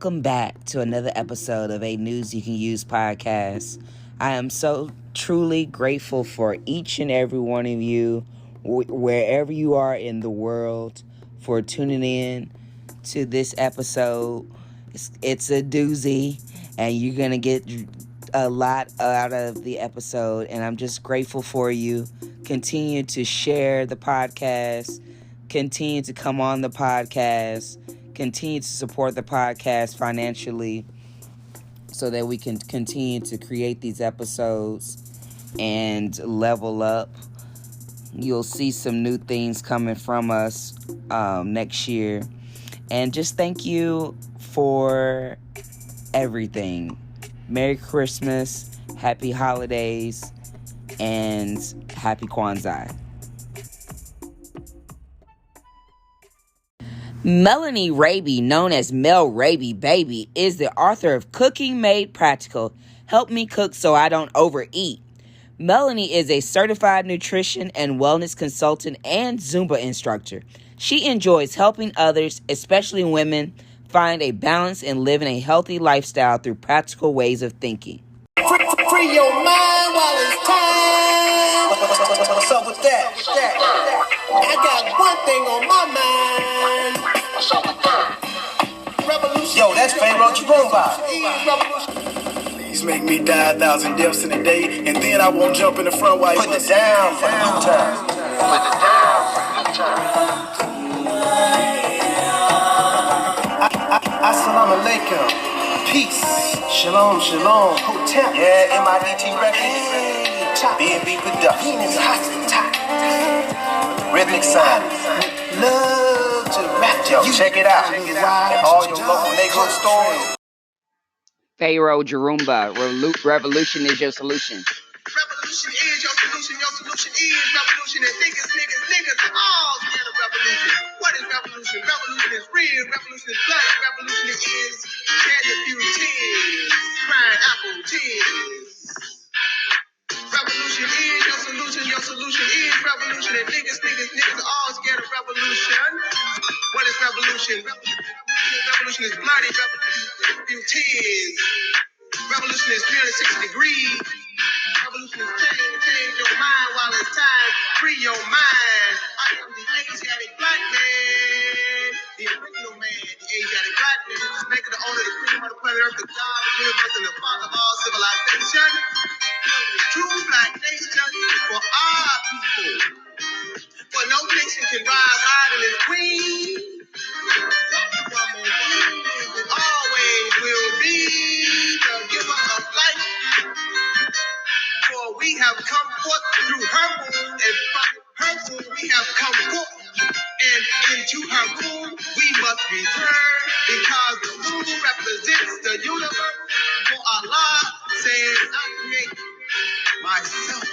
Welcome back to another episode of A News You Can Use podcast. I am so truly grateful for each and every one of you, wherever you are in the world, for tuning in to this episode. It's a doozy, and you're going to get a lot out of the episode, and I'm just grateful for you. Continue to share the podcast. Continue to come on the podcast. Continue to support the podcast financially so that we can continue to create these episodes and level up. You'll see some new things coming from us next year. And just thank you for everything. Merry Christmas, Happy Holidays, and Happy Kwanzaa. Melanie Raby, known as Mel Raby Baby, is the author of Cooking Made Practical, Help Me Cook So I Don't Overeat. Melanie is a certified nutrition and wellness consultant and Zumba instructor. She enjoys helping others, especially women, find a balance and live in a healthy lifestyle through practical ways of thinking. Free your mind while it's time. What's up with that? I got one thing on my mind. What's up with that? Revolution. Yo, that's Frenchaire Gardner. Please make me die 1,000 deaths in a day, and then I won't jump in the front while you put it down for the time. Put it down for the time. Assalamu alaikum. Peace. Shalom, shalom. Hotel. Yeah, MIDT Records. B&B Productions. Rhythmic Sound. Love to rap. Yo, check it out. And all your local neighborhood stores. Pharaoh Jarumba, revolution is your solution. Revolution is your solution. Your solution is revolution. And niggas are all scared of revolution. What is revolution? Revolution is real. Revolution is blood. Revolution is shedding a few tears. Crying apple tears. Revolution is your solution. Your solution is revolution. And niggas are all scared of revolution. What is revolution? Revolution is bloody. Revolution is a few tears. Revolution is 360 degrees. Revolution is change your mind while it's time. Free your mind. I am the Asiatic black man. The original man, the Asiatic black man. Maker, the owner, the cream of the planet Earth, the God, the universe, and the father of all civilization. True black nation for our people. For no nation can rise higher than its queen. It always will be the giver of life. For we have come forth through her womb, and from her womb we have come forth. And into her womb we must return, because the womb represents the universe. For Allah says, I create myself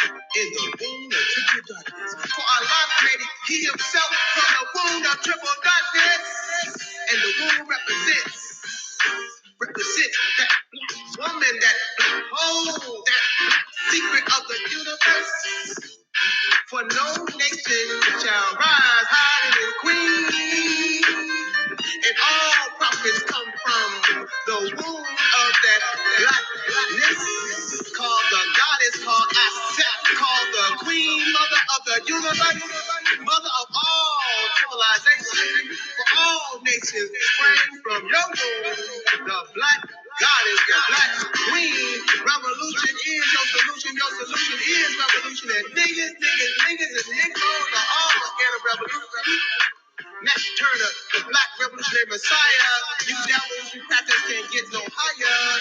in the womb of triple darkness. For Allah created He Himself from the womb of triple darkness. And the womb represents that black woman, that black hole, that black secret of the universe. For no nation shall rise higher than its queen. And all prophets come from the womb of that blackness, called the goddess, called Aset, called the queen, mother of the universe, mother of all civilization. For all nations sprang from your womb, the black goddess, the black queen. Revolution is your solution. Your solution is revolution. And niggas and niggas are all scared of revolution. Nat Turner, the black revolutionary messiah. You devils who practice can't get no higher.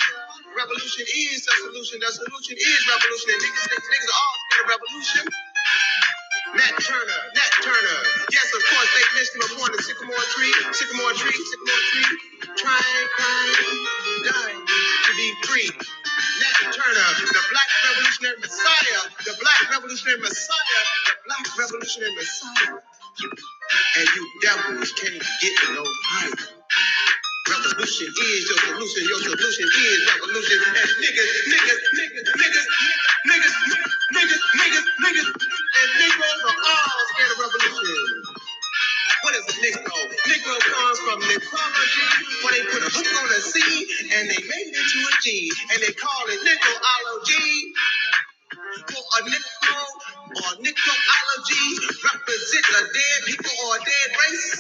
Revolution is the solution. The solution is revolution. And niggas are all scared of revolution. Nat Turner. Yes, of course, they missed him upon the sycamore tree. Trying, dying to be free. Nat Turner, the black revolutionary messiah. The black revolutionary messiah. And you devils can't get no higher. Revolution is your solution. Your solution is revolution. And niggas, and Negroes are all scared of revolution. What is a Negro? Negro comes from from necrology, where they put a hook on a C and they made it into a G, and they call it necrology. For a necro or necrology represents a dead people or a dead race.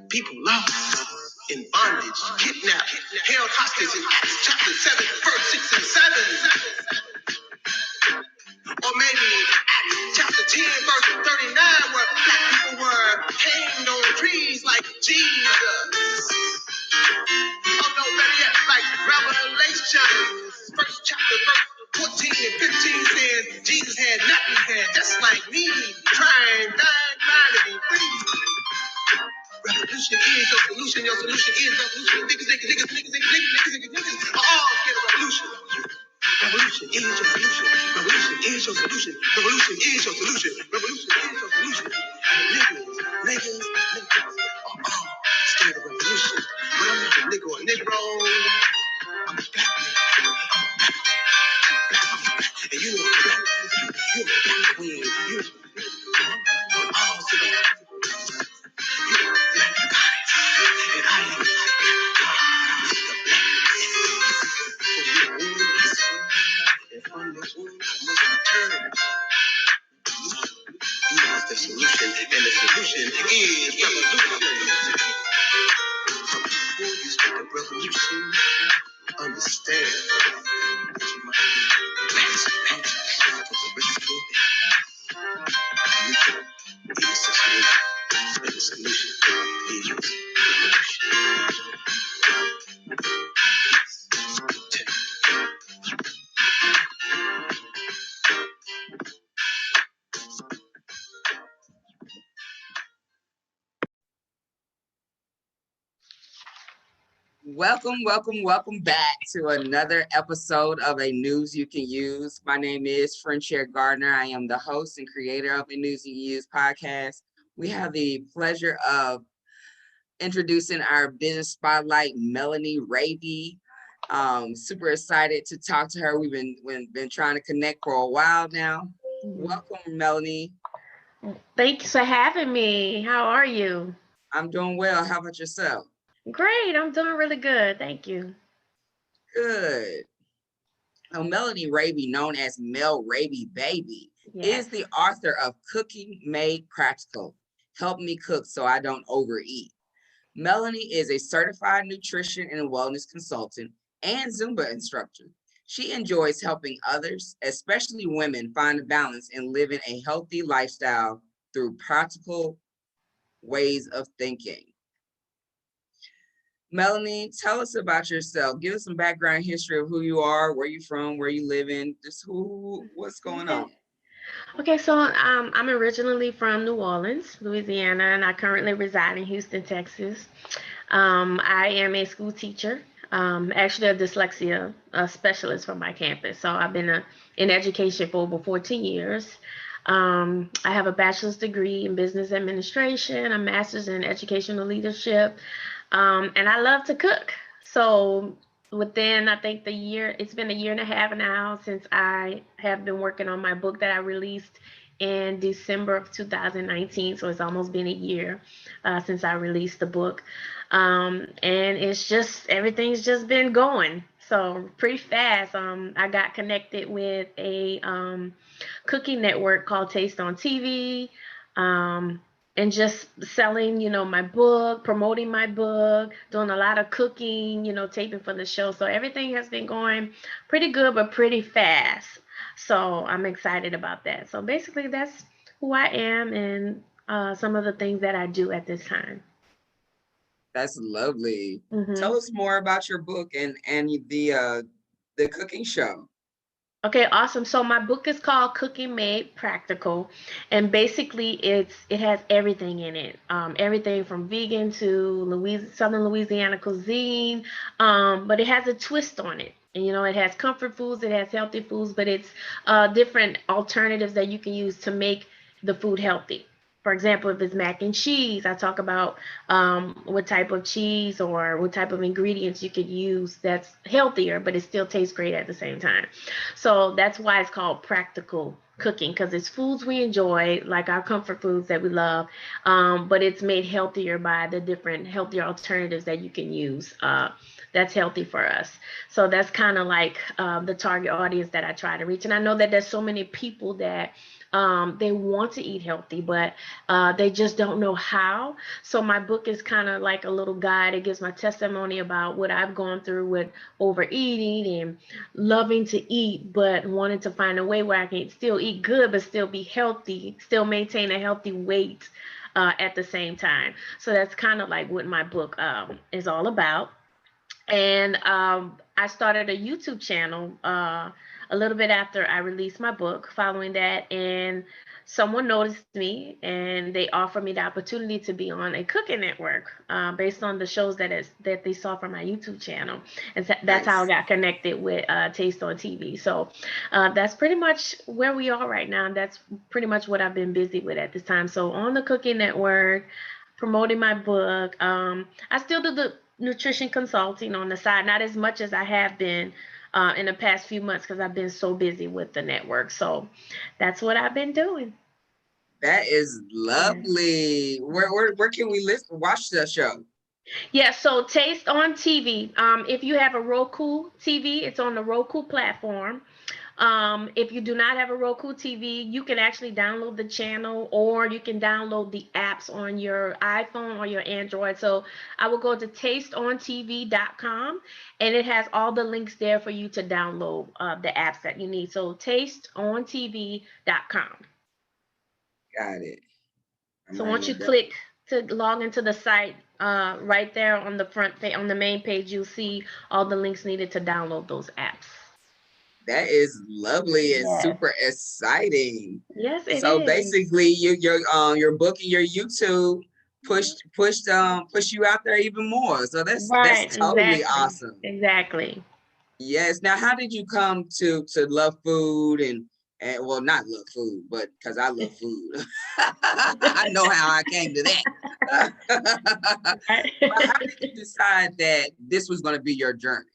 People lost in bondage, kidnapped, held hostage in Acts chapter 7, verse 6 and 7. Or maybe Acts chapter 10, verse 39, where black people were hanged on trees like Jesus. Oh no, better yet, like Revelation, first chapter, verse 14 and 15 says Jesus had nothing, had just like me, trying to be free. Revolution is your solution. Your solution is revolution. Niggas are all scared of revolution. Revolution is your solution. Revolution is your solution. Revolution is your solution. Revolution is your solution. Niggas are all scared of revolution. But I'm not a nigga or a negro. I'm a black nigga. And you know a black nigga. You're a black queen. You're all scared. You're a black goddess. And I am the black. And from the womb, I must return. He is the solution, and the solution is revolution. Before you speak of revolution, understand that you might be less anxious for the restful day. Revolution is the solution, and the solution is revolution. Welcome back to another episode of A News You Can Use. My name is Frenchaire Gardner. I am the host and creator of A News You Can Use podcast. We have the pleasure of introducing our business spotlight, Melanie Raby. Super excited to talk to her. We've been trying to connect for a while now. Welcome, Melanie. Thanks for having me. How are you? I'm doing well. How about yourself? Great. I'm doing really good. Thank you. Good. Melanie Raby, known as Mel Raby Baby, is the author of Cooking Made Practical. Help me cook so I don't overeat. Melanie is a certified nutrition and wellness consultant and Zumba instructor. She enjoys helping others, especially women, find a balance in living a healthy lifestyle through practical ways of thinking. Melanie, tell us about yourself. Give us some background history of who you are, where you're from, where you live in, just what's going on. Okay, so I'm originally from New Orleans, Louisiana, and I currently reside in Houston, Texas. I am a school teacher, actually a dyslexia specialist for my campus. So I've been in education for over 14 years. I have a bachelor's degree in business administration, a master's in educational leadership, and I love to cook. So within, I think it's been a year and a half now since I have been working on my book that I released in December of 2019. So it's almost been a year since I released the book. And everything's just been going. So pretty fast. I got connected with a cooking network called Taste on TV. And just selling, my book, promoting my book, doing a lot of cooking, taping for the show. So everything has been going pretty good, but pretty fast. So I'm excited about that. So basically that's who I am and some of the things that I do at this time. That's lovely. Mm-hmm. Tell us more about your book and the cooking show. Okay, awesome. So my book is called Cooking Made Practical, and basically it has everything in it. Everything from vegan to Southern Louisiana cuisine, but it has a twist on it. And it has comfort foods, it has healthy foods, but it's different alternatives that you can use to make the food healthy. For example, if it's mac and cheese, I talk about what type of cheese or what type of ingredients you could use that's healthier, but it still tastes great at the same time. So that's why it's called practical cooking, because it's foods we enjoy, like our comfort foods that we love, but it's made healthier by the different healthier alternatives that you can use. That's healthy for us. So that's kind of like the target audience that I try to reach. And I know that there's so many people that they want to eat healthy, but they just don't know how. So my book is kind of like a little guide. It gives my testimony about what I've gone through with overeating and loving to eat, but wanting to find a way where I can still eat good, but still be healthy, still maintain a healthy weight at the same time. So that's kind of like what my book is all about. And I started a YouTube channel a little bit after I released my book following that. And someone noticed me and they offered me the opportunity to be on a cooking network based on the shows that they saw from my YouTube channel. And that's how I Nice. got connected with Taste on TV. So that's pretty much where we are right now. And that's pretty much what I've been busy with at this time. So on the cooking network, promoting my book. I still do the nutrition consulting on the side, not as much as I have been in the past few months because I've been so busy with the network. So that's what I've been doing. That is Yeah. lovely. Where can we listen watch the show? Yeah, so Taste on TV. If you have a Roku TV, it's on the Roku platform. If you do not have a Roku TV, you can actually download the channel or you can download the apps on your iPhone or your Android. So I will go to tasteontv.com and it has all the links there for you to download the apps that you need. So tasteontv.com. Got it. I'm So writing once you it down. click to log into the site, right there on the front page, on the main page, you'll see all the links needed to download those apps. That is lovely and Yes. super exciting. Yes, it So is. basically, your book and your YouTube push you out there even more. So that's Right, totally exactly. awesome. Exactly. Yes. Now, how did you come to love food and well, not love food, but because I love food, I know how I came to that. But how did you decide that this was going to be your journey?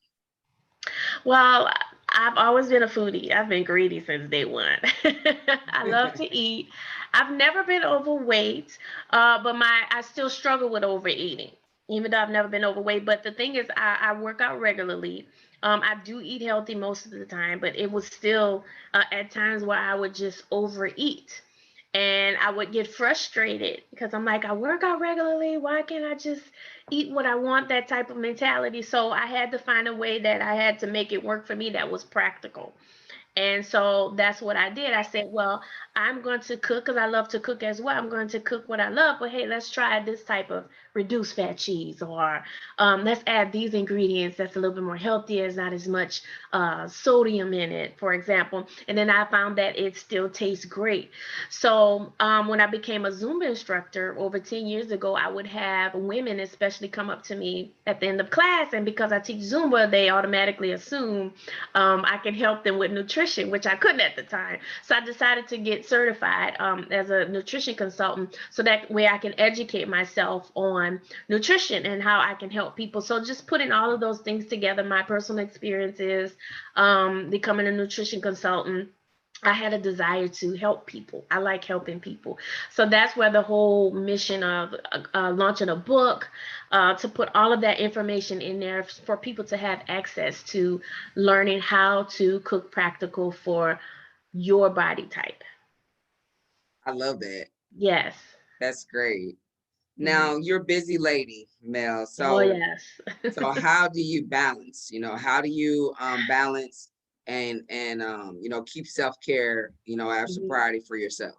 Well, I've always been a foodie. I've been greedy since day one. I love to eat. I've never been overweight, but I still struggle with overeating, even though I've never been overweight. But the thing is, I work out regularly. I do eat healthy most of the time, but it was still at times where I would just overeat. And I would get frustrated because I'm like, I work out regularly. Why can't I just eat what I want? That type of mentality. So I had to find a way that I had to make it work for me that was practical. And so that's what I did. I said, well, I'm going to cook because I love to cook as well. I'm going to cook what I love, but hey, let's try this type of reduced fat cheese, or let's add these ingredients that's a little bit more healthy. There's not as much sodium in it, for example. And then I found that it still tastes great. So when I became a Zumba instructor over 10 years ago, I would have women especially come up to me at the end of class. And because I teach Zumba, they automatically assume I can help them with nutrition, which I couldn't at the time. So I decided to get certified as a nutrition consultant so that way I can educate myself on nutrition and how I can help people. So just putting all of those things together, my personal experiences, becoming a nutrition consultant, I had a desire to help people. I like helping people. So that's where the whole mission of launching a book, to put all of that information in there for people to have access to learning how to cook practical for your body type. I love that. Yes. That's great. Mhm. Now you're a busy lady, Mel. Oh, So yes. how do you balance? How do you balance and keep self-care, as a Mhm. priority for yourself?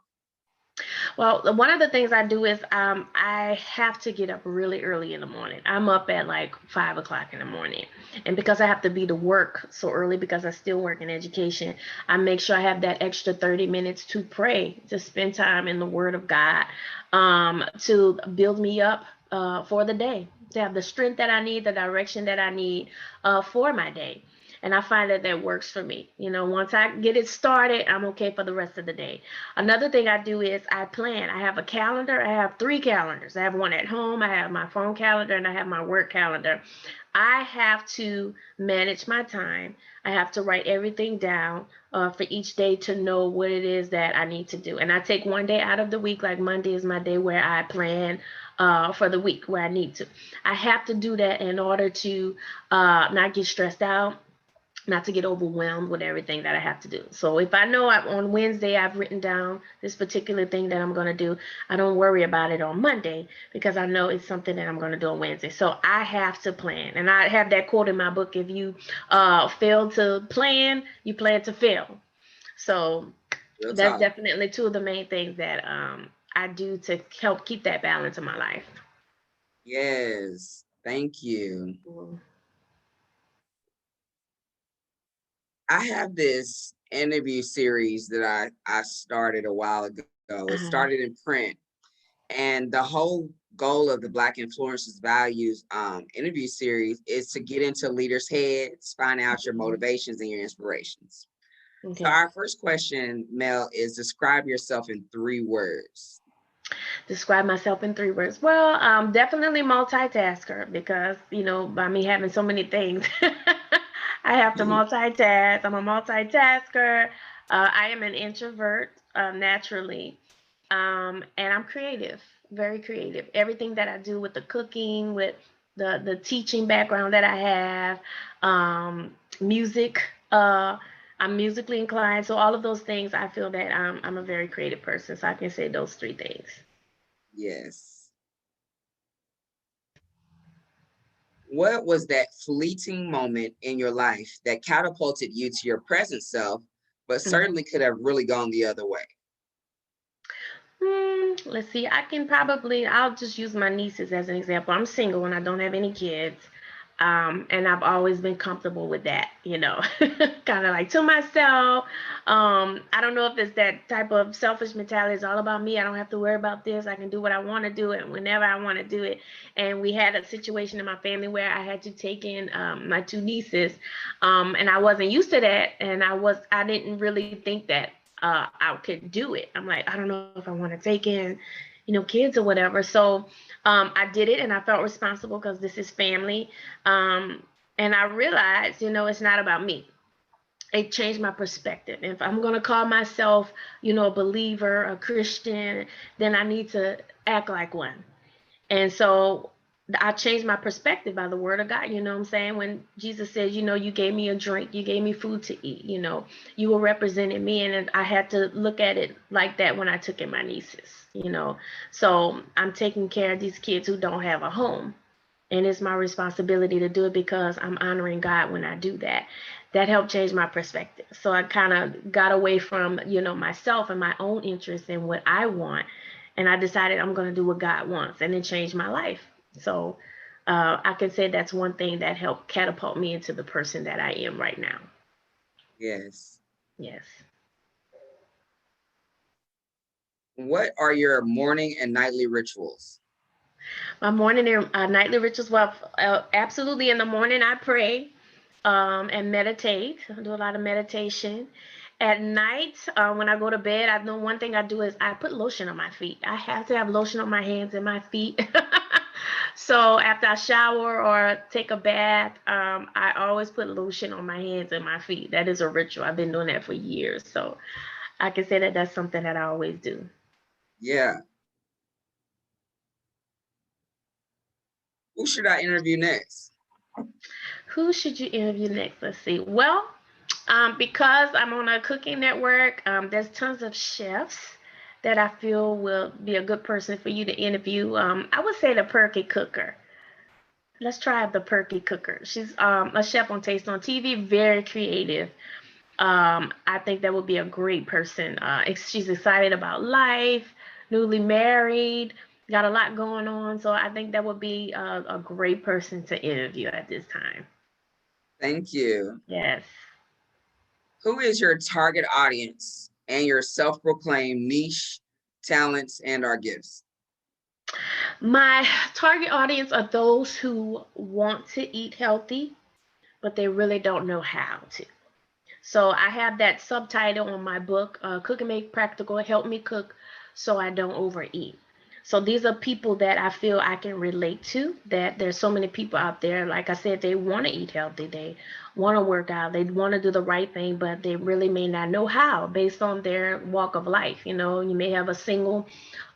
Well, one of the things I do is I have to get up really early in the morning. I'm up at like 5 o'clock in the morning. And because I have to be to work so early because I still work in education, I make sure I have that extra 30 minutes to pray, to spend time in the Word of God, to build me up for the day, to have the strength that I need, the direction that I need for my day. And I find that that works for me. You know, once I get it started, I'm okay for the rest of the day. Another thing I do is I plan. I have a calendar. I have 3 calendars. I have one at home, I have my phone calendar, and I have my work calendar. I have to manage my time. I have to write everything down for each day to know what it is that I need to do. And I take one day out of the week, like Monday is my day where I plan for the week where I need to. I have to do that in order to not get stressed out, not to get overwhelmed with everything that I have to do. So if I know on Wednesday I've written down this particular thing that I'm going to do, I don't worry about it on Monday because I know it's something that I'm going to do on Wednesday. So I have to plan. And I have that quote in my book: if you fail to plan, you plan to fail. So Real that's talk. definitely two of the main things that I do to help keep that balance in my life. Yes. Thank you. I have this interview series that I started a while ago. It Uh, started in print, and the whole goal of the Black Influencers Values interview series is to get into leaders' heads, find out your motivations and your inspirations. So okay. our first question, Mel, is describe yourself in 3 words. Describe myself in 3 words. Well, definitely multitasker because, you know, by me having so many things, I have to multitask. I'm a multitasker. I am an introvert naturally. And I'm creative, very creative. Everything that I do with the cooking, with the teaching background that I have, music, I'm musically inclined. So all of those things, I feel that I'm a very creative person. So I can say those 3 things. Yes. What was that fleeting moment in your life that catapulted you to your present self, but Mhm. certainly could have really gone the other way? Let's see. I'll just use my nieces as an example. I'm single and I don't have any kids. And I've always been comfortable with that, you know, kind of like to myself. I don't know if it's that type of selfish mentality. It's all about me. I don't have to worry about this. I can do what I want to do it whenever I want to do it. And we had a situation in my family where I had to take in my 2 nieces, and I wasn't used to that, and I didn't really think that I could do it. I'm like, I don't know if I want to take in, kids or whatever. So I did it, and I felt responsible because this is family. Um, and I realized, it's not about me. It changed my perspective. If I'm going to call myself, a believer, a Christian, then I need to act like one. And so I changed my perspective by the word of God. You know what I'm saying? When Jesus said, you gave me a drink, you gave me food to eat, you were representing me. And I had to look at it like that when I took in my nieces. So I'm taking care of these kids who don't have a home. And it's my responsibility to do it because I'm honoring God when I do that. That helped change my perspective. So I kind of got away from, myself and my own interests and what I want. And I decided I'm going to do what God wants. And it changed my life. So I can say that's one thing that helped catapult me into the person that I am right now. Yes. Yes. What are your morning and nightly rituals? My morning and nightly rituals. Well, absolutely. In the morning, I pray and meditate. I do a lot of meditation. At night, when I go to bed, I know one thing I do is I put lotion on my feet. I have to have lotion on my hands and my feet. So after I shower or take a bath, I always put lotion on my hands and my feet. That is a ritual. I've been doing that for years. So I can say that that's something that I always do. Yeah. Who should I interview next? Who should you interview next? Let's see. Well, because I'm on a cooking network, there's tons of chefs that I feel will be a good person for you to interview. I would say the Perky Cooker. Let's try the Perky Cooker. She's a chef on Taste on TV, very creative. I think that would be a great person. She's excited about life, newly married, got a lot going on. So I think that would be a great person to interview at this time. Thank you. Yes. Who is your target audience and your self-proclaimed niche, talents, and our gifts? My target audience are those who want to eat healthy, but they really don't know how to. So I have that subtitle on my book, Cook and Make Practical, Help Me Cook So I Don't Overeat. So these are people that I feel I can relate to, that there's so many people out there, like I said, they want to eat healthy, they want to work out, they want to do the right thing, but they really may not know how based on their walk of life. You know, you may have a single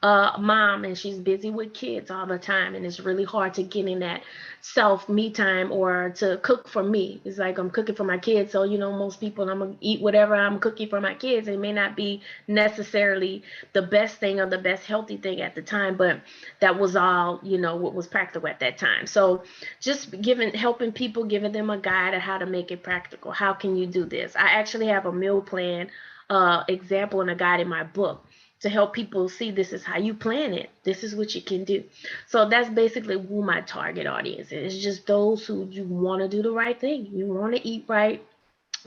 mom and she's busy with kids all the time, and it's really hard to get in that self me time or to cook for me. It's like I'm cooking for my kids, so you know, most people, I'm gonna eat whatever I'm cooking for my kids. It may not be necessarily the best thing or the best healthy thing at the time, but that was all, you know, what was practical at that time. So just helping people, giving them a guide on how to make it practical. How can you do this? I actually have a meal plan example and a guide in my book to help people see this is how you plan it. This is what you can do. So that's basically who my target audience is. It's just those who you want to do the right thing. You want to eat right.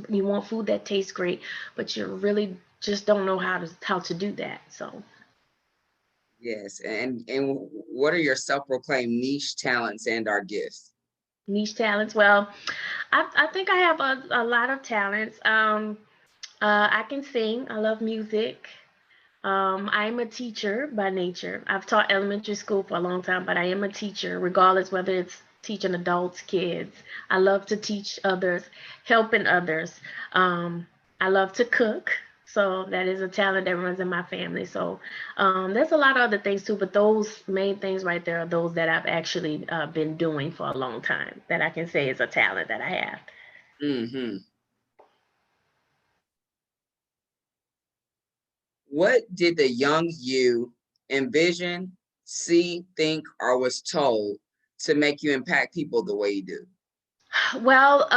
You want food that tastes great, but you really just don't know how to do that. So Yes. And what are your self-proclaimed niche talents and our gifts? niche talents. Well, I think I have a lot of talents. I can sing. I love music. I'm a teacher by nature. I've taught elementary school for a long time, but I am a teacher, regardless whether it's teaching adults, kids. I love to teach others, helping others. I love to cook. So that is a talent that runs in my family. So there's a lot of other things too, but those main things right there are those that I've actually been doing for a long time that I can say is a talent that I have. Mm-hmm. What did the young you envision, see, think, or was told to make you impact people the way you do? Well,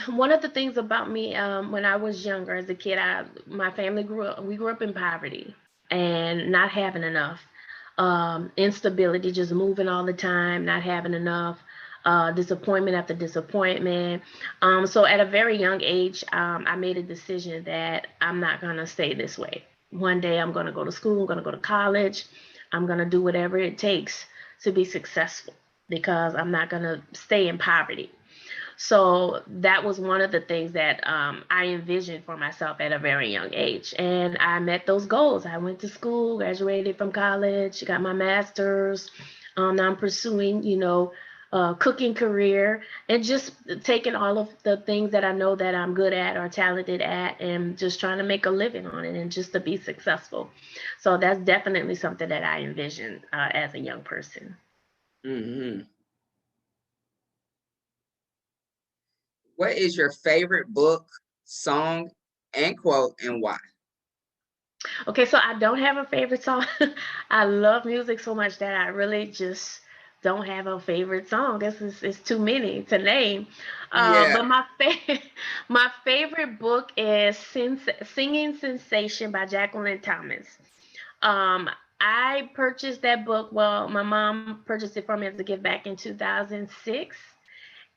one of the things about me, when I was younger as a kid, my family we grew up in poverty and not having enough, instability, just moving all the time, not having enough, disappointment after disappointment. So at a very young age, I made a decision that I'm not gonna stay this way. One day I'm gonna go to school, I'm gonna go to college, I'm gonna do whatever it takes to be successful because I'm not gonna stay in poverty. So that was one of the things that I envisioned for myself at a very young age. And I met those goals. I went to school, graduated from college, got my master's. Now I'm pursuing, cooking career and just taking all of the things that I know that I'm good at or talented at and just trying to make a living on it and just to be successful. So that's definitely something that I envisioned as a young person. Mm-hmm. What is your favorite book, song, and quote, and why? Okay, so I don't have a favorite song. I love music so much that I really just don't have a favorite song. It's too many to name. Yeah. But my favorite book is Singing Sensation by Jacqueline Thomas. Um, I purchased that book. Well, my mom purchased it for me as a gift back in 2006,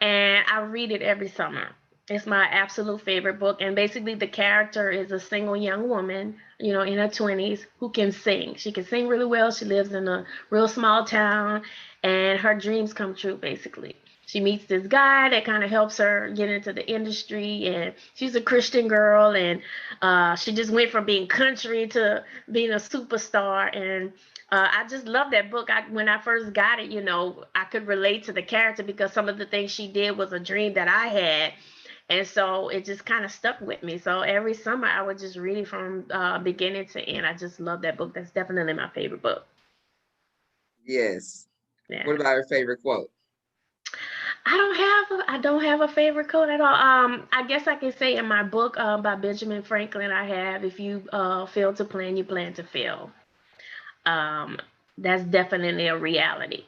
and I read it every summer. It's my absolute favorite book. And basically, the character is a single young woman, in her 20s who can sing. She can sing really well. She lives in a real small town, and her dreams come true, basically. She meets this guy that kind of helps her get into the industry, and she's a Christian girl, and she just went from being country to being a superstar. And I just love that book. When I first got it, I could relate to the character because some of the things she did was a dream that I had. And so it just kind of stuck with me. So every summer I would just read it from beginning to end. I just love that book. That's definitely my favorite book. Yes. Yeah. What about your favorite quote? I don't have a favorite quote at all. I guess I can say in my book by Benjamin Franklin, I have, if you fail to plan, you plan to fail. Um, that's definitely a reality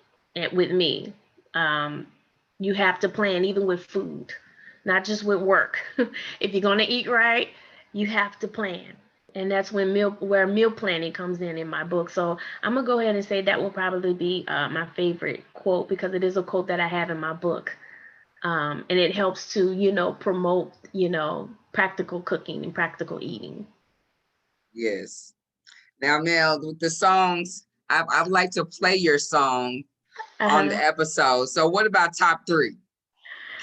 with me. Um, you have to plan even with food, not just with work. If you're going to eat right, you have to plan. And that's where meal planning comes in my book. So I'm gonna go ahead and say that will probably be my favorite quote because it is a quote that I have in my book, and it helps to promote practical cooking and practical eating. Yes. Now, Mel, with the songs, I would like to play your song on the Uh-huh. episode. So what about top three?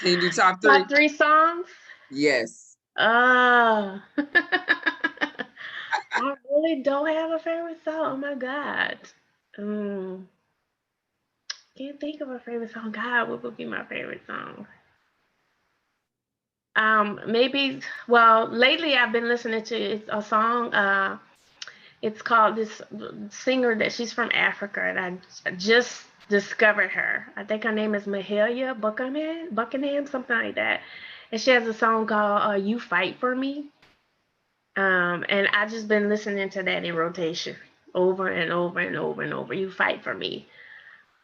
Can you do top three? Top three songs? Yes. I really don't have a favorite song. Oh my God. Can't think of a favorite song. God, what would be my favorite song? Maybe, well, lately I've been listening to a song. It's called this singer that she's from Africa, and I just discovered her. I think her name is Mahalia Buckingham, something like that. And she has a song called "You Fight for Me." And I just been listening to that in rotation over and over and over and over. "You Fight for Me."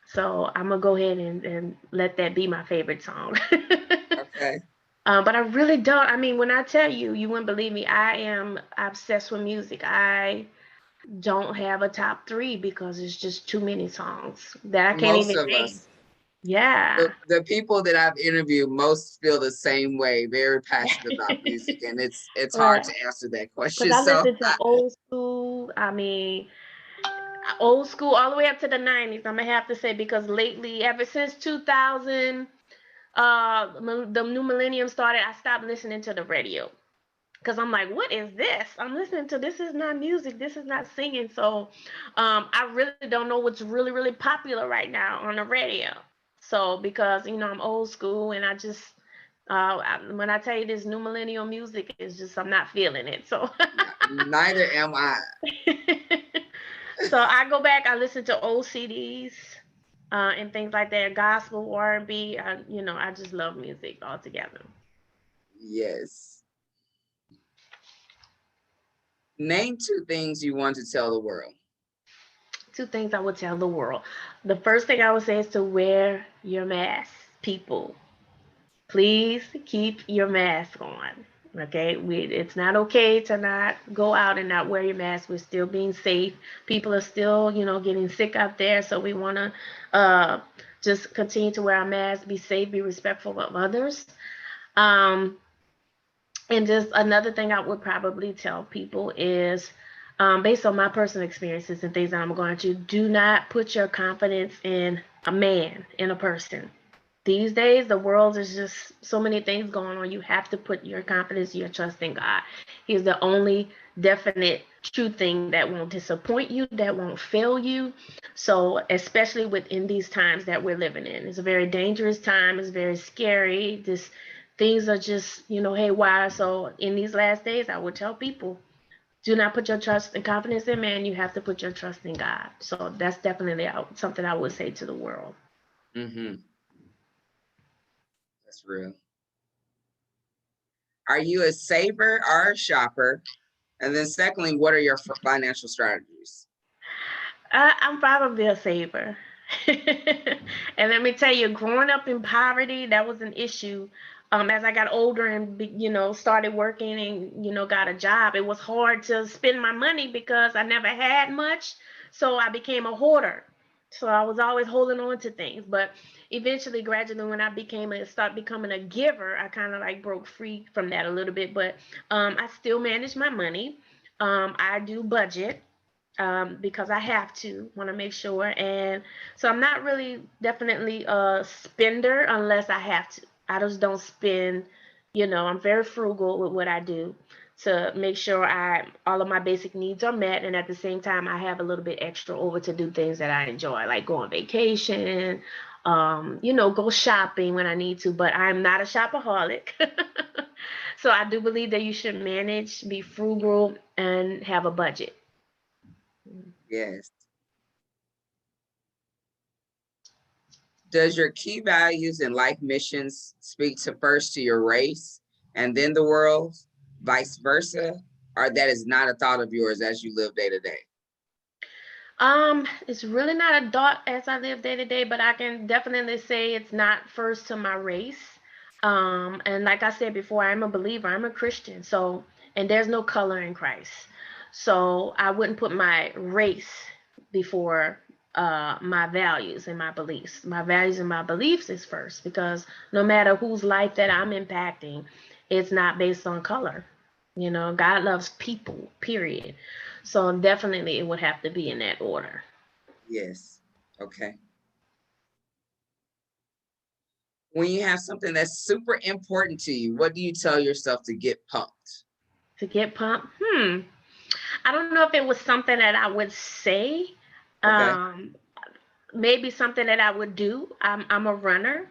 So I'm gonna go ahead and let that be my favorite song. Okay. But I really don't. I mean, when I tell you, you wouldn't believe me. I am obsessed with music. I don't have a top three because it's just too many songs that I can't Most even of name. us. Yeah. The people that I've interviewed most feel the same way, very passionate about music, and it's hard Right. to answer that Because question. I So listen to old school. I mean, old school all the way up to the 90s. I'm gonna have to say because lately, ever since 2000, the new millennium started, I stopped listening to the radio. Because I'm like, what is this? I'm listening to this is not music, this is not singing. So I really don't know what's really, really popular right now on the radio. So because I'm old school and I just when I tell you this new millennial music is just I'm not feeling it. So neither am I. so I go back, I listen to old CDs and things like that, gospel, R&B. I just love music altogether. Yes. Name two things you want to tell the world. Two things I would tell the world. The first thing I would say is to wear your mask, people. Please keep your mask on. Okay, it's not okay to not go out and not wear your mask. We're still being safe. People are still, getting sick out there. So we want to just continue to wear our masks, be safe, be respectful of others. Um, and just another thing I would probably tell people is, based on my personal experiences and things that I'm going to, do not put your confidence in a man, in a person. These days, the world is just so many things going on. You have to put your confidence, your trust in God. He's the only definite true thing that won't disappoint you, that won't fail you. So, especially within these times that we're living in, it's a very dangerous time. It's very scary. Things are just, haywire. So, in these last days, I would tell people, do not put your trust and confidence in man. You have to put your trust in God. So, that's definitely something I would say to the world. Mm-hmm. That's real. Are you a saver or a shopper? And then secondly, what are your financial strategies? I'm probably a saver. And let me tell you, growing up in poverty, that was an issue. As I got older and started working and got a job, it was hard to spend my money because I never had much. So I became a hoarder. So I was always holding on to things. But eventually, gradually, when I start becoming a giver, I kind of like broke free from that a little bit. But I still manage my money. I do budget because I have to want to make sure. And so I'm not really definitely a spender unless I have to. I just don't spend, I'm very frugal with what I do to make sure all of my basic needs are met. And at the same time, I have a little bit extra over to do things that I enjoy, like go on vacation, go shopping when I need to, but I'm not a shopaholic. So I do believe that you should manage, be frugal, and have a budget. Yes. Does your key values and life missions speak to first to your race and then the world, vice versa? Or that is not a thought of yours as you live day to day? It's really not a thought as I live day to day, but I can definitely say it's not first to my race. And like I said before, I'm a believer, I'm a Christian. So, and there's no color in Christ. So I wouldn't put my race before my values and my beliefs. My values and my beliefs is first because no matter whose life that I'm impacting, it's not based on color. God loves people, period. So definitely it would have to be in that order. Yes. Okay. when you have something that's super important to you, what do you tell yourself to get pumped? To get pumped? I don't know if it was something that I would say. Okay. Maybe something that I would do. I'm a runner.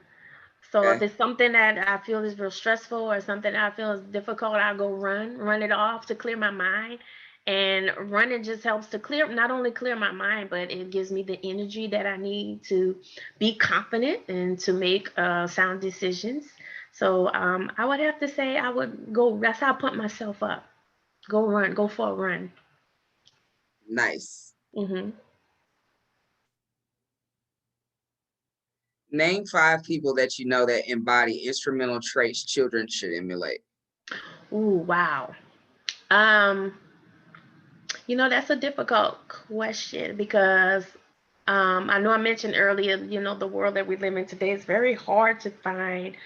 So if Okay. it's something that I feel is real stressful or something that I feel is difficult, I'll go run it off to clear my mind. And running just helps to not only clear my mind, but it gives me the energy that I need to be confident and to make sound decisions. So I would have to say I would go. That's how I pump myself up. Go run. Go for a run. Nice. Hmm. Name 5 people that you know that embody instrumental traits children should emulate. Ooh, wow. That's a difficult question because I know I mentioned earlier, the world that we live in today is very hard to find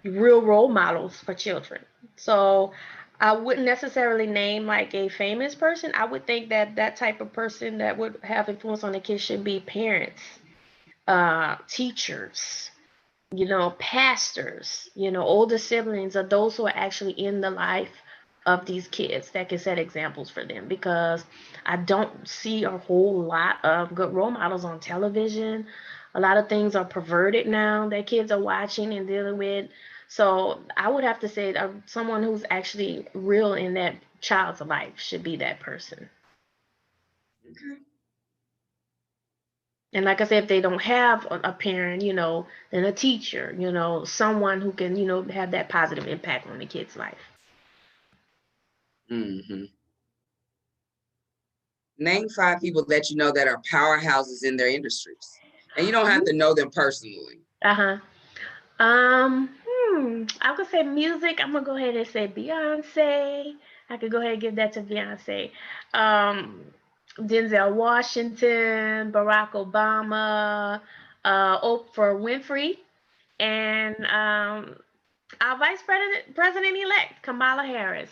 real role models for children. So I wouldn't necessarily name like a famous person. I would think that that type of person that would have influence on the kids should be parents, teachers, pastors, older siblings, or those who are actually in the life of these kids that can set examples for them, because I don't see a whole lot of good role models on television. A lot of things are perverted now that kids are watching and dealing with. So I would have to say someone who's actually real in that child's life should be that person. Okay. And like I said, if they don't have a parent, then a teacher, someone who can, have that positive impact on the kid's life. Mm-hmm. Name 5 people that you know that are powerhouses in their industries. And you don't have to know them personally. Uh-huh. I could say music. I'm gonna go ahead and say Beyonce. I could go ahead and give that to Beyonce. Um, Denzel Washington, Barack Obama, Oprah Winfrey, and our Vice President elect Kamala Harris.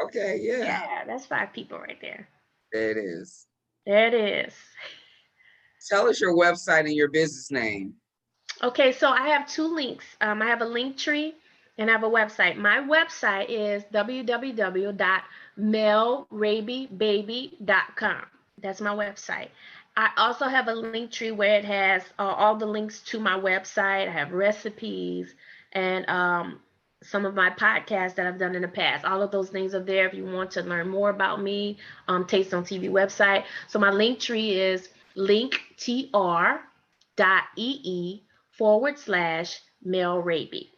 Okay, yeah. Yeah, that's 5 people right there. There it is. There it is. Tell us your website and your business name. Okay, so I have 2 links. I have a link tree and I have a website. My website is www.melrabybaby.com. That's my website. I also have a link tree where it has all the links to my website. I have recipes and some of my podcasts that I've done in the past. All of those things are there if you want to learn more about me. Taste on TV website. So my link tree is linktr.ee/Mel Raby.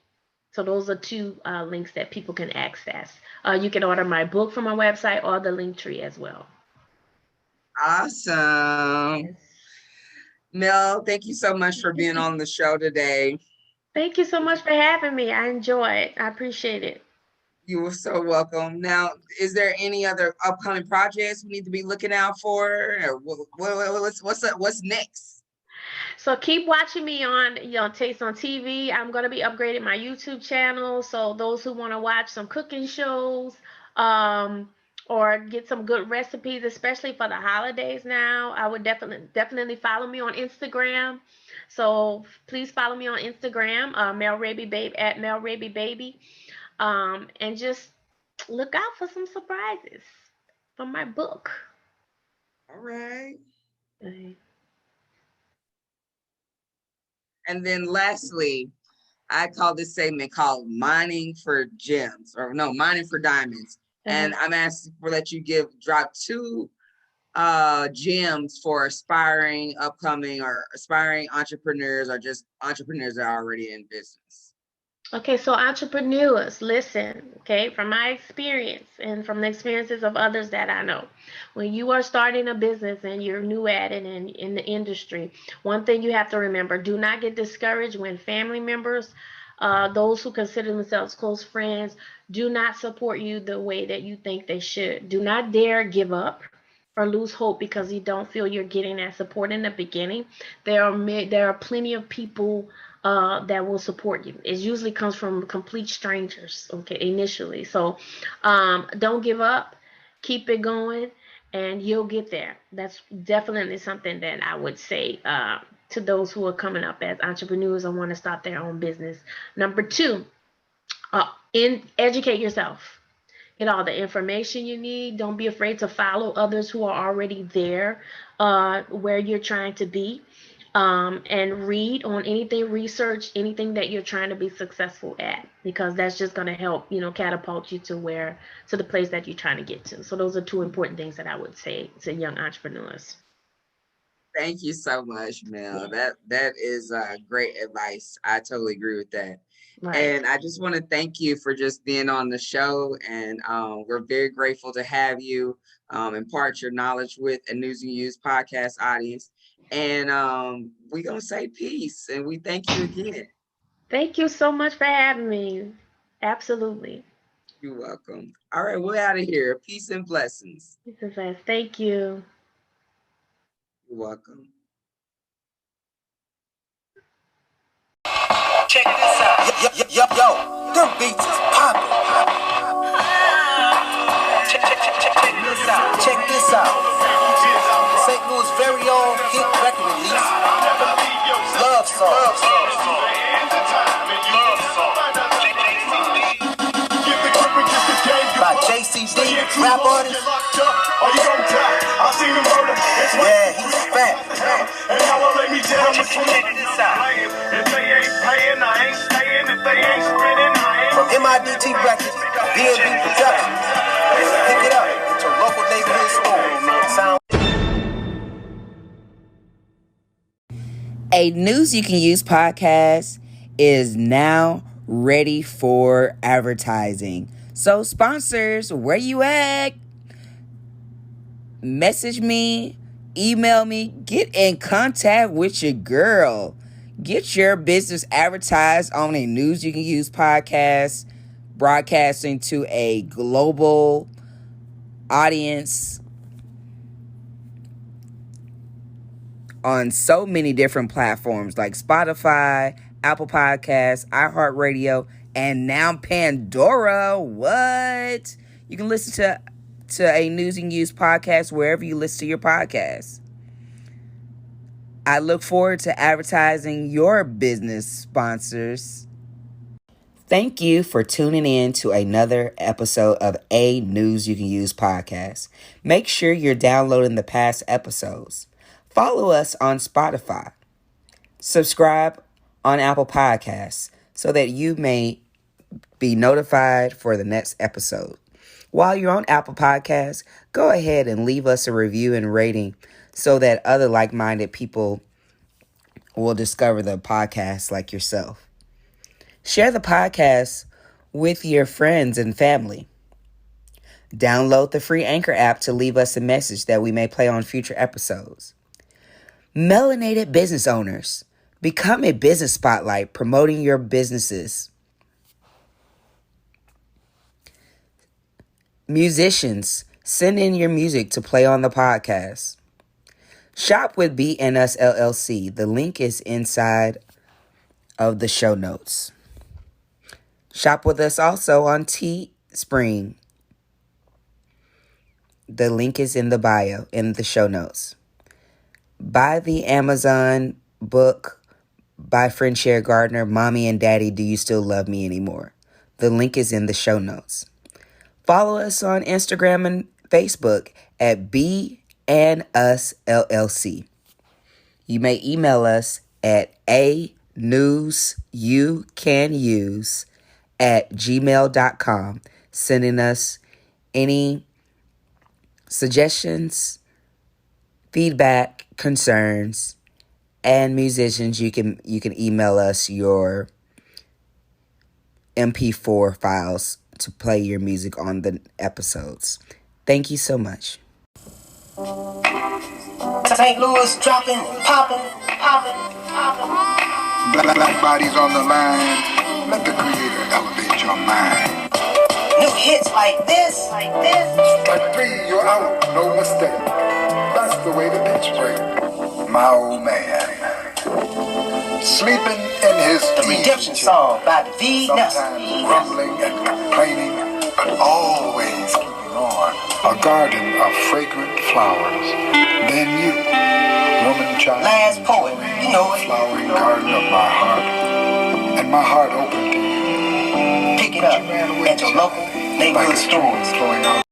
So those are 2 links that people can access. You can order my book from my website or the link tree as well. Awesome. Yes. Mel, thank you so much for being on the show today. Thank you so much for having me. I enjoy it. I appreciate it. You were so welcome. Now, is there any other upcoming projects we need to be looking out for? Or what's next? So keep watching me on Taste on TV. I'm going to be upgrading my YouTube channel. So those who want to watch some cooking shows, um, or get some good recipes, especially for the holidays now, I would definitely follow me on Instagram. So please follow me on Instagram, Mel Raby Baby at Mel Raby Baby, and just look out for some surprises from my book. All right. Okay. And then lastly, I call this segment called Mining for Gems, or no, Mining for Diamonds. And I'm asking for that you drop 2 gems for upcoming or aspiring entrepreneurs, or just entrepreneurs that are already in business. Okay, so entrepreneurs, listen, okay, from my experience and from the experiences of others that I know, when you are starting a business and you're new at it and in the industry, one thing you have to remember: do not get discouraged when family members, those who consider themselves close friends, do not support you the way that you think they should. Do not dare give up or lose hope because you don't feel you're getting that support in the beginning. There are plenty of people that will support you. It usually comes from complete strangers, okay, initially. So don't give up, keep it going, and you'll get there. That's definitely something that I would say to those who are coming up as entrepreneurs or want to start their own business. Number two, educate yourself. Get all the information you need. Don't be afraid to follow others who are already there where you're trying to be. And read on anything, research anything that you're trying to be successful at, because that's just going to help, catapult you to the place that you're trying to get to. So those are two important things that I would say to young entrepreneurs. Thank you so much, Mel. That is great advice. I totally agree with that. Right. And I just want to thank you for just being on the show. And we're very grateful to have you impart your knowledge with a News and Use podcast audience. And we're going to say peace. And we thank you again. Thank you so much for having me. Absolutely. You're welcome. All right, we're out of here. Peace and blessings. Peace and blessings. Thank you. You're welcome. Check this out. Yo, them beats is poppin'. Check this out. St. Louis' very own hit record release. Love Song. By JCD, rap artist. Yeah, he's fat. Check this out. From MIDT Records, B&B Productions. Pick it up at your local neighborhood store. A News You Can Use podcast is now ready for advertising. So sponsors, where you at? Message me, email me, get in contact with your girl. Get your business advertised on a News You Can Use podcast, broadcasting to a global audience on so many different platforms like Spotify, Apple Podcasts, iHeartRadio, and now Pandora. What? You can listen to a News and Use podcast wherever you listen to your podcasts. I look forward to advertising your business sponsors. Thank you for tuning in to another episode of A News You Can Use podcast. Make sure you're downloading the past episodes. Follow us on Spotify. Subscribe on Apple Podcasts so that you may be notified for the next episode. While you're on Apple Podcasts, go ahead and leave us a review and rating so that other like-minded people will discover the podcast like yourself. Share the podcast with your friends and family. Download the free Anchor app to leave us a message that we may play on future episodes. Melanated business owners, become a business spotlight promoting your businesses. Musicians, send in your music to play on the podcast. Shop with Be And Us LLC. The link is inside of the show notes. Shop with us also on Teespring. The link is in the bio, in the show notes. Buy the Amazon book by Frenchaire Gardner, Mommy and Daddy, Do You Still Love Me Anymore? The link is in the show notes. Follow us on Instagram and Facebook at Be And Us LLC. You may email us at anewsyoucanuse@gmail.com, sending us any suggestions, feedback, concerns, and musicians. You can email us your MP4 files to play your music on the episodes. Thank you so much. St. Louis dropping, popping. Black bodies on the line. Let the creator elevate your mind. New hits like this. At 3, you're out, no mistake. That's the way the pitch break. My old man, sleeping in his The Redemption Song by the Be And Us. sometimes grumbling and complaining, but always keeping on, a garden of fragrant flowers. Then you, woman child, Last poet, you know it. flowering garden of my heart, and my heart opened to you. Pick it up at your local neighborhood Like a stream stores. flowing out.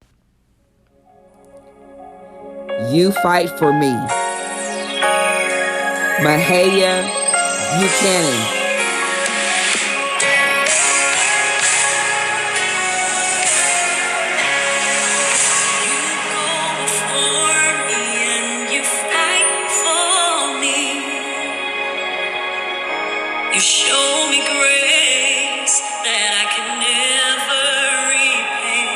You Fight for Me. Mahaya Buchanan. You show me grace that I can never repay.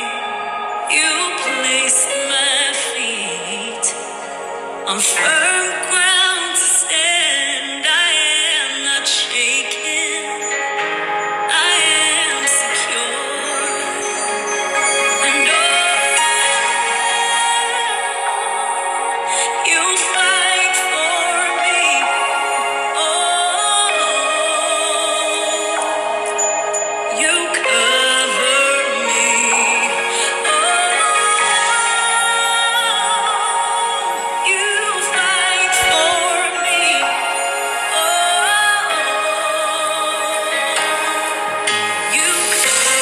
You placed my feet on firm ground to stand. I am not shaken. I am secure. And oh, you fight for me. Oh, you cover me. Oh, you fight for me. Oh, you cover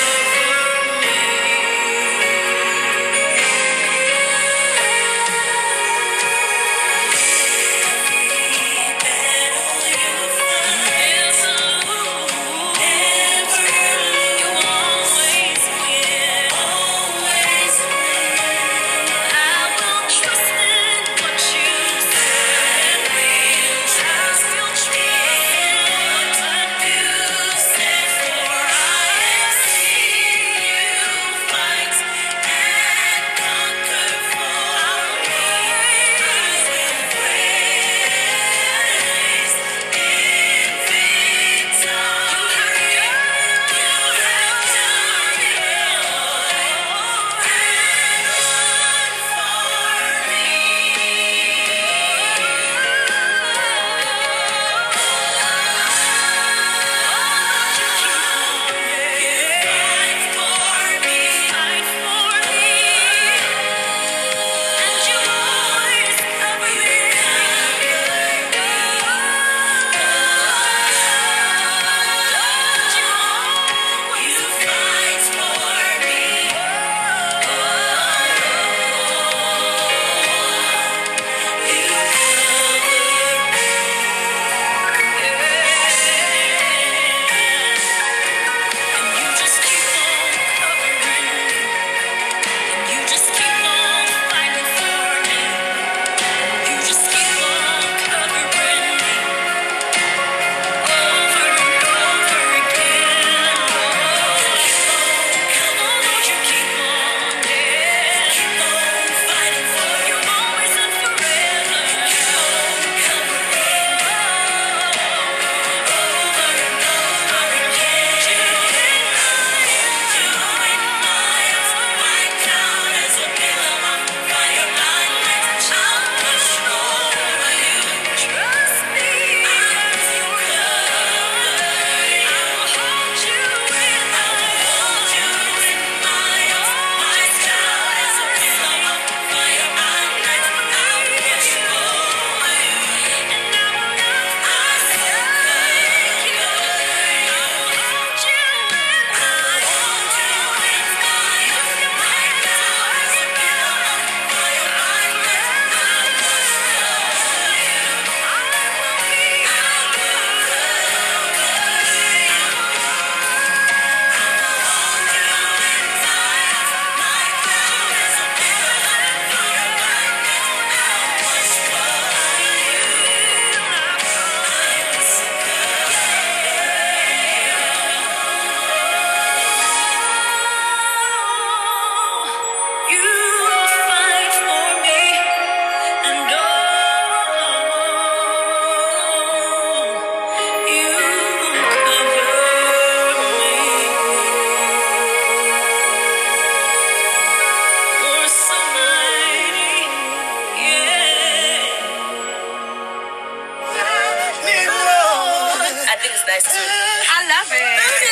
I think it's nice too. I love it.